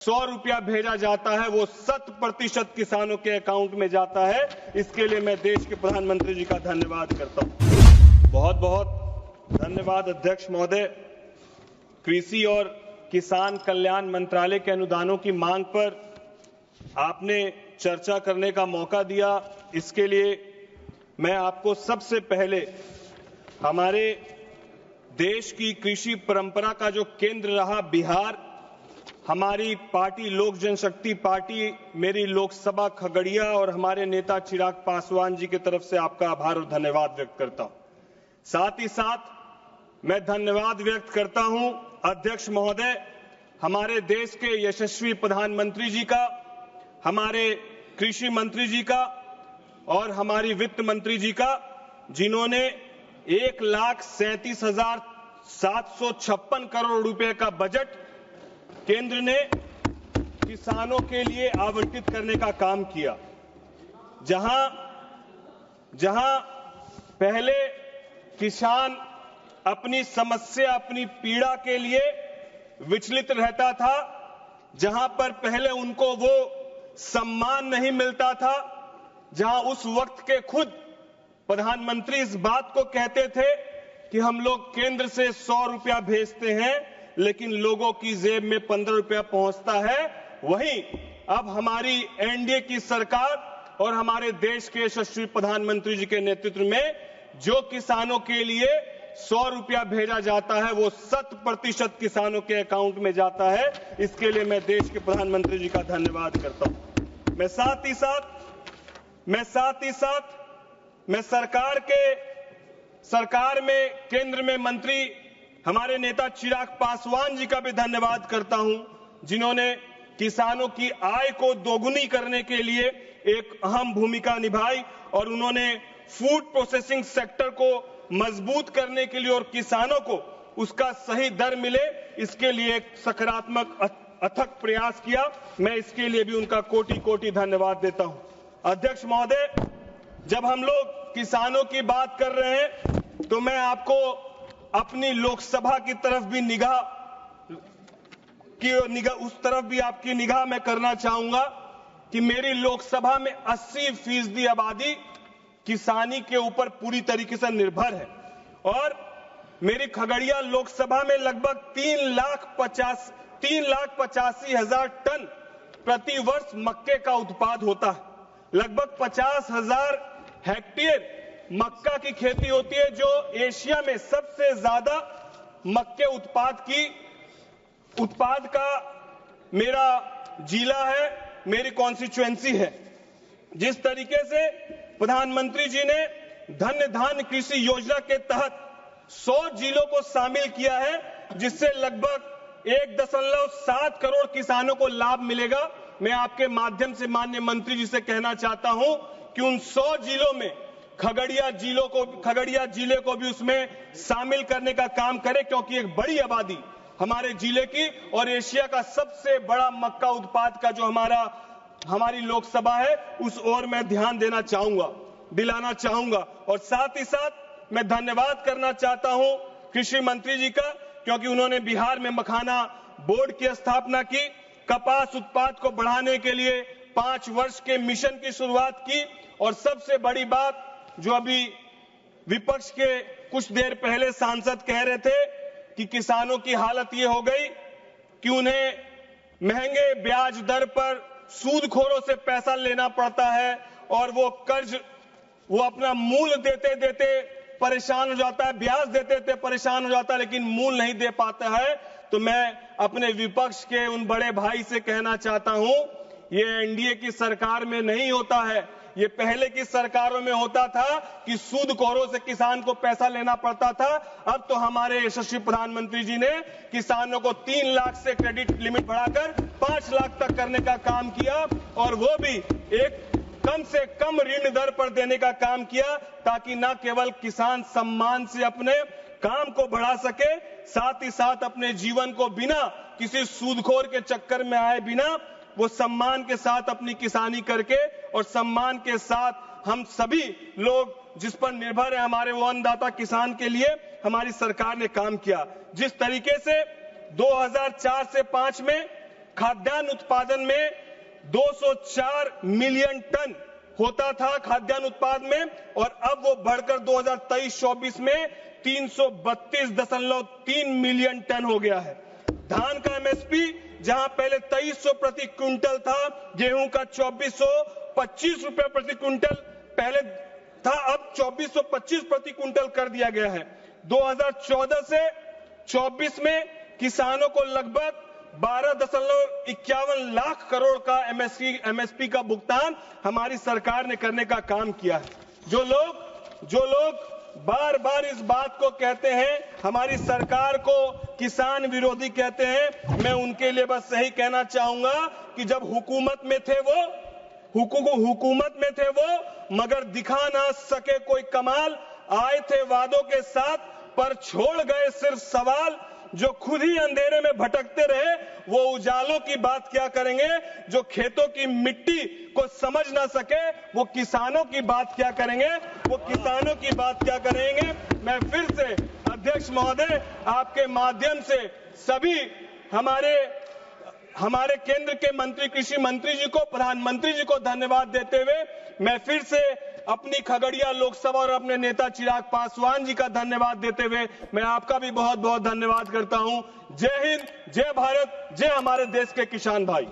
100 भेजा जाता है वो 100% किसानों के अकाउंट में जाता है। इसके लिए मैं देश के प्रधानमंत्री जी का धन्यवाद करता हूं। बहुत बहुत धन्यवाद अध्यक्ष महोदय। कृषि और किसान कल्याण मंत्रालय के अनुदानों की मांग पर आपने चर्चा करने का मौका दिया, इसके लिए मैं आपको सबसे पहले हमारे देश की कृषि परंपरा का जो केंद्र रहा बिहार, हमारी पार्टी लोक जनशक्ति पार्टी, मेरी लोकसभा खगड़िया और हमारे नेता चिराग पासवान जी की तरफ से आपका आभार और धन्यवाद व्यक्त करता हूं। साथ ही साथ मैं धन्यवाद व्यक्त करता हूं अध्यक्ष महोदय, हमारे देश के यशस्वी प्रधानमंत्री जी का, हमारे कृषि मंत्री जी का और हमारी वित्त मंत्री जी का, जिन्होंने 1,37,756 करोड़ रुपए का बजट केंद्र ने किसानों के लिए आवंटित करने का काम किया। जहां पहले किसान अपनी समस्या, अपनी पीड़ा के लिए विचलित रहता था, जहां पर पहले उनको वो सम्मान नहीं मिलता था, जहां उस वक्त के खुद प्रधानमंत्री इस बात को कहते थे कि हम लोग केंद्र से 100 रुपया भेजते हैं लेकिन लोगों की जेब में 15 रुपया पहुंचता है, वहीं अब हमारी एनडीए की सरकार और हमारे देश के यशस्वी प्रधानमंत्री जी के नेतृत्व में जो किसानों के लिए 100 रुपया भेजा जाता है वो 100% किसानों के अकाउंट में जाता है। इसके लिए मैं देश के प्रधानमंत्री जी का धन्यवाद करता हूं। मैं साथ ही साथ सरकार में केंद्र में मंत्री हमारे नेता चिराग पासवान जी का भी धन्यवाद करता हूं, जिन्होंने किसानों की आय को दोगुनी करने के लिए एक अहम भूमिका निभाई और उन्होंने फूड प्रोसेसिंग सेक्टर को मजबूत करने के लिए और किसानों को उसका सही दर मिले, इसके लिए एक सकारात्मक अथक प्रयास किया। मैं इसके लिए भी उनका कोटि कोटि धन्यवाद देता हूं। अध्यक्ष महोदय, जब हम लोग किसानों की बात कर रहे हैं तो मैं आपको अपनी लोकसभा की तरफ भी उस तरफ भी आपकी निगाह में करना चाहूंगा कि मेरी लोकसभा में 80% आबादी किसानी के ऊपर पूरी तरीके से निर्भर है और मेरी खगड़िया लोकसभा में लगभग 3,85,000 टन प्रति वर्ष मक्के का उत्पाद होता है। लगभग 50,000 हेक्टेयर मक्का की खेती होती है, जो एशिया में सबसे ज्यादा मक्के उत्पाद का मेरा जिला है, मेरी कॉन्स्टिट्यूएंसी है। जिस तरीके से प्रधानमंत्री जी ने धन्य धान्य कृषि योजना के तहत 100 जिलों को शामिल किया है, जिससे लगभग 1.7 करोड़ किसानों को लाभ मिलेगा। मैं आपके माध्यम से माननीय मंत्री जी से कहना चाहता हूं कि उन 100 जिलों में खगड़िया जिले को भी उसमें शामिल करने का काम करें, क्योंकि एक बड़ी आबादी हमारे जिले की और एशिया का सबसे बड़ा मक्का उत्पाद का जो हमारी लोकसभा है उस ओर मैं ध्यान दिलाना चाहूंगा। और साथ ही साथ मैं धन्यवाद करना चाहता हूं कृषि मंत्री जी का, क्योंकि उन्होंने बिहार में मखाना बोर्ड की स्थापना की, कपास उत्पाद को बढ़ाने के लिए 5 वर्ष के मिशन की शुरुआत की और सबसे बड़ी बात जो अभी विपक्ष के कुछ देर पहले सांसद कह रहे थे कि किसानों की हालत ये हो गई कि उन्हें महंगे ब्याज दर पर सूदखोरों से पैसा लेना पड़ता है और वो अपना मूल देते परेशान हो जाता है, ब्याज देते परेशान हो जाता है, लेकिन मूल नहीं दे पाता है। तो मैं अपने विपक्ष के उन बड़े भाई से कहना चाहता हूं, ये एनडीए की सरकार में नहीं होता है, ये पहले की सरकारों में होता था कि सूदखोरों से किसान को पैसा लेना पड़ता था। अब तो हमारे यशस्वी प्रधानमंत्री जी ने किसानों को 3 लाख से क्रेडिट लिमिट बढ़ाकर 5 लाख तक करने का काम किया और वो भी एक कम से कम ऋण दर पर देने का काम किया, ताकि न केवल किसान सम्मान से अपने काम को बढ़ा सके, साथ ही साथ अपने जीवन को बिना किसी सूदखोर के चक्कर में आए बिना वो सम्मान के साथ अपनी किसानी करके और सम्मान के साथ हम सभी लोग जिस पर निर्भर है हमारे वो अन्नदाता किसान के लिए हमारी सरकार ने काम किया। जिस तरीके से 2004 से 5 में खाद्यान्न उत्पादन में 204 मिलियन टन होता था खाद्यान्न उत्पाद में, और अब वो बढ़कर 2023-24 में 332.3 मिलियन टन हो गया है। धान का एमएसपी जहां पहले 2300 प्रति क्विंटल था, गेहूं का 2425 रुपए प्रति क्विंटल पहले था, अब 2425 प्रति क्विंटल कर दिया गया है। 2014 से 24 में किसानों को लगभग 12.51 लाख करोड़ का एमएसपी का भुगतान हमारी सरकार ने करने का काम किया है। जो लोग बार बार इस बात को कहते हैं, हमारी सरकार को किसान विरोधी कहते हैं, मैं उनके लिए बस यही कहना चाहूंगा कि जब हुकूमत में थे वो मगर दिखा ना सके कोई कमाल, आए थे वादों के साथ पर छोड़ गए सिर्फ सवाल, जो खुद ही अंधेरे में भटकते रहे वो उजालों की बात क्या करेंगे, जो खेतों की मिट्टी को समझ ना सके वो किसानों की बात क्या करेंगे, मैं फिर से अध्यक्ष महोदय आपके माध्यम से सभी हमारे केंद्र के मंत्री, कृषि मंत्री जी को, प्रधानमंत्री जी को धन्यवाद देते हुए मैं फिर से अपनी खगड़िया लोकसभा और अपने नेता चिराग पासवान जी का धन्यवाद देते हुए मैं आपका भी बहुत बहुत धन्यवाद करता हूं। जय हिंद, जय भारत, जय हमारे देश के किसान भाई।